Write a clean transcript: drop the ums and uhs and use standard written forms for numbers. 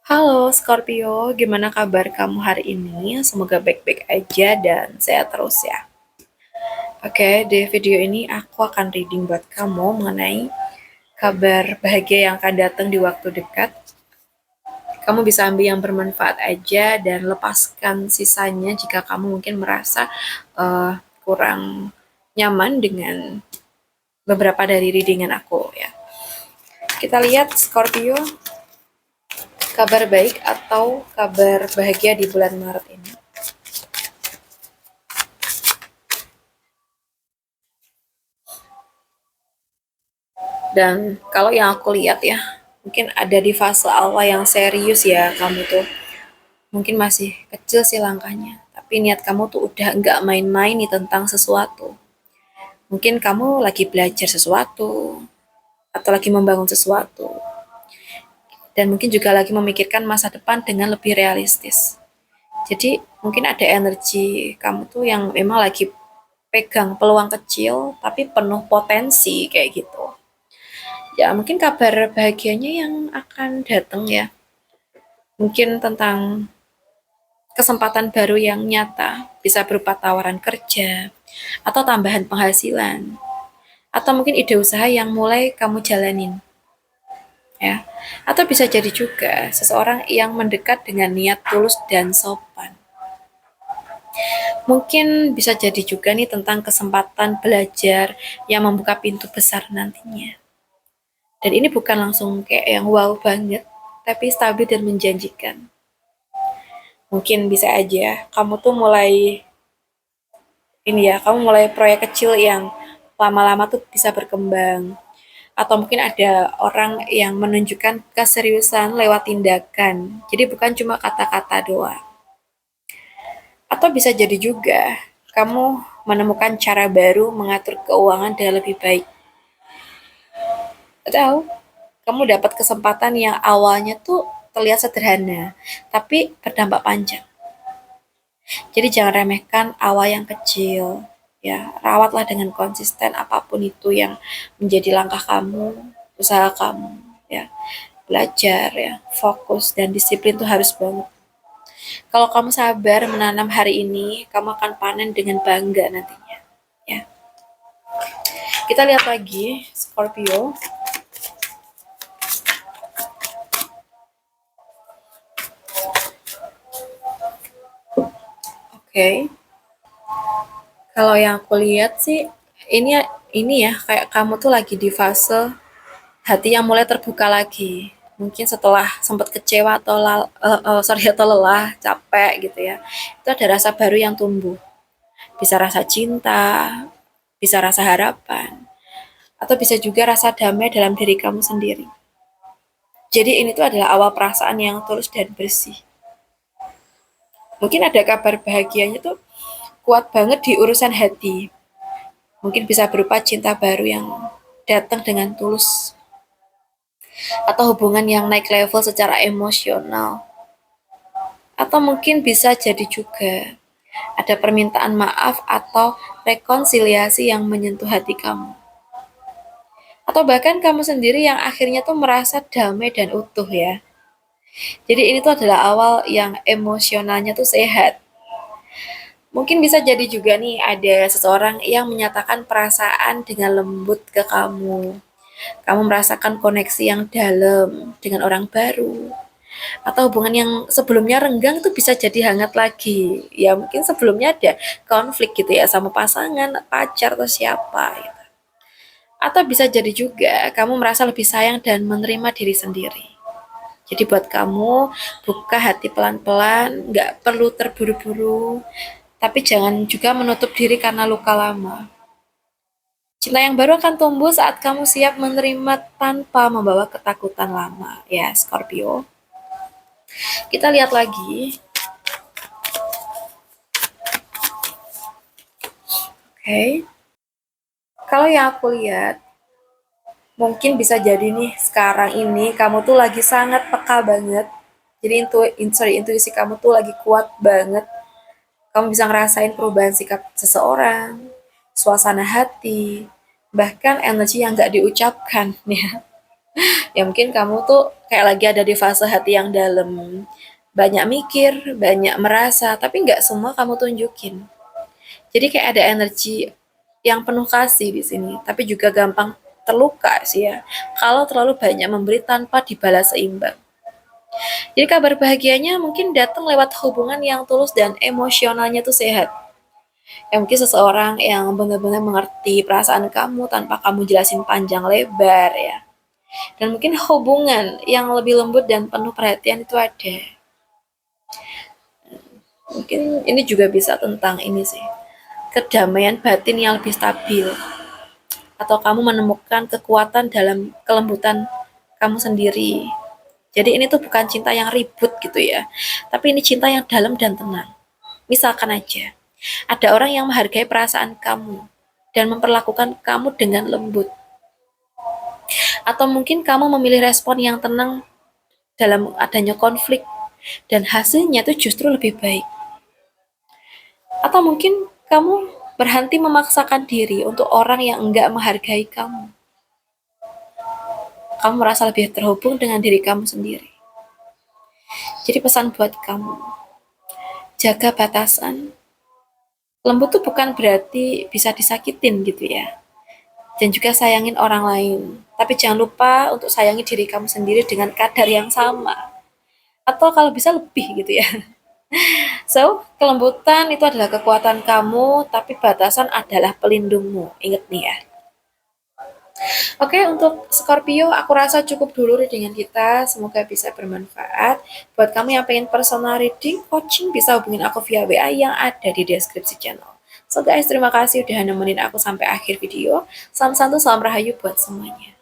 Halo Scorpio, gimana kabar kamu hari ini? Semoga baik-baik aja dan sehat terus ya. Oke, di video ini aku akan reading buat kamu mengenai kabar bahagia yang akan datang di waktu dekat. Kamu bisa ambil yang bermanfaat aja dan lepaskan sisanya jika kamu mungkin merasa kurang nyaman dengan beberapa dari readingan aku ya. Kita lihat Scorpio, kabar baik atau kabar bahagia di bulan Maret ini. Dan kalau yang aku lihat ya, mungkin ada di fase awal yang serius ya kamu tuh. Mungkin masih kecil sih langkahnya, tapi niat kamu tuh udah nggak main-main nih tentang sesuatu. Mungkin kamu lagi belajar sesuatu, atau lagi membangun sesuatu. Dan mungkin juga lagi memikirkan masa depan dengan lebih realistis. Jadi mungkin ada energi kamu tuh yang memang lagi pegang peluang kecil, tapi penuh potensi kayak gitu. Ya mungkin kabar bahagianya yang akan datang ya, mungkin tentang kesempatan baru yang nyata, bisa berupa tawaran kerja, atau tambahan penghasilan, atau mungkin ide usaha yang mulai kamu jalanin. Ya, atau bisa jadi juga seseorang yang mendekat dengan niat tulus dan sopan. Mungkin bisa jadi juga nih tentang kesempatan belajar yang membuka pintu besar nantinya. Dan ini bukan langsung kayak yang wow banget, tapi stabil dan menjanjikan. Mungkin bisa aja kamu tuh mulai ini ya, kamu mulai proyek kecil yang lama-lama tuh bisa berkembang. Atau mungkin ada orang yang menunjukkan keseriusan lewat tindakan. Jadi bukan cuma kata-kata doang. Atau bisa jadi juga kamu menemukan cara baru mengatur keuangan dengan lebih baik. Atau kamu dapat kesempatan yang awalnya tuh terlihat sederhana, tapi berdampak panjang. Jadi jangan remehkan awal yang kecil, ya rawatlah dengan konsisten apapun itu yang menjadi langkah kamu, usaha kamu, ya belajar ya, fokus dan disiplin itu harus banget. Kalau kamu sabar menanam hari ini, kamu akan panen dengan bangga nantinya. Ya, kita lihat lagi Scorpio. Oke, kalau yang aku lihat sih ini ini ya kayak kamu tuh lagi di fase hati yang mulai terbuka lagi. Mungkin setelah sempat kecewa atau sorry atau lelah, capek gitu ya. Itu ada rasa baru yang tumbuh. Bisa rasa cinta, bisa rasa harapan, atau bisa juga rasa damai dalam diri kamu sendiri. Jadi ini tuh adalah awal perasaan yang tulus dan bersih. Mungkin ada kabar bahagianya tuh kuat banget di urusan hati. Mungkin bisa berupa cinta baru yang datang dengan tulus, atau hubungan yang naik level secara emosional, atau mungkin bisa jadi juga ada permintaan maaf atau rekonsiliasi yang menyentuh hati kamu. Atau bahkan kamu sendiri yang akhirnya tuh merasa damai dan utuh ya. Jadi ini tuh adalah awal yang emosionalnya tuh sehat. Mungkin bisa jadi juga nih ada seseorang yang menyatakan perasaan dengan lembut ke kamu. Kamu merasakan koneksi yang dalam dengan orang baru. Atau hubungan yang sebelumnya renggang itu bisa jadi hangat lagi. Ya mungkin sebelumnya ada konflik gitu ya sama pasangan, pacar atau siapa gitu. Atau bisa jadi juga kamu merasa lebih sayang dan menerima diri sendiri. Jadi buat kamu buka hati pelan-pelan, nggak perlu terburu-buru, tapi jangan juga menutup diri karena luka lama. Cinta yang baru akan tumbuh saat kamu siap menerima tanpa membawa ketakutan lama, ya Scorpio. Kita lihat lagi. Oke. Kalau yang aku lihat, mungkin bisa jadi nih sekarang ini kamu tuh lagi sangat peka banget. Jadi intuisi kamu tuh lagi kuat banget. Kamu bisa ngerasain perubahan sikap seseorang, suasana hati, bahkan energi yang gak diucapkan ya. Ya mungkin kamu tuh kayak lagi ada di fase hati yang dalam, banyak mikir, banyak merasa, tapi nggak semua kamu tunjukin. Jadi kayak ada energi yang penuh kasih di sini, tapi juga gampang terluka sih ya. Kalau terlalu banyak memberi tanpa dibalas seimbang. Jadi kabar bahagianya mungkin datang lewat hubungan yang tulus dan emosionalnya tuh sehat. Ya mungkin seseorang yang benar-benar mengerti perasaan kamu tanpa kamu jelasin panjang lebar ya. Dan mungkin hubungan yang lebih lembut dan penuh perhatian itu ada. Mungkin ini juga bisa tentang ini sih. Kedamaian batin yang lebih stabil. Atau kamu menemukan kekuatan dalam kelembutan kamu sendiri. Jadi ini tuh bukan cinta yang ribut gitu ya. Tapi ini cinta yang dalam dan tenang. Misalkan aja, ada orang yang menghargai perasaan kamu dan memperlakukan kamu dengan lembut. Atau mungkin kamu memilih respon yang tenang dalam adanya konflik dan hasilnya itu justru lebih baik. Atau mungkin kamu berhenti memaksakan diri untuk orang yang enggak menghargai kamu. Kamu merasa lebih terhubung dengan diri kamu sendiri. Jadi pesan buat kamu, jaga batasan. Lembut tuh bukan berarti bisa disakitin gitu ya. Dan juga sayangin orang lain. Tapi jangan lupa untuk sayangi diri kamu sendiri dengan kadar yang sama. Atau kalau bisa lebih gitu ya. So, kelembutan itu adalah kekuatan kamu, tapi batasan adalah pelindungmu. Ingat nih ya. Oke, untuk Scorpio, aku rasa cukup dulu readingan kita. Semoga bisa bermanfaat. Buat kamu yang pengen personal reading, coaching, bisa hubungin aku via WA yang ada di deskripsi channel. So guys, terima kasih udah nemenin aku sampai akhir video. Salam santu, salam rahayu buat semuanya.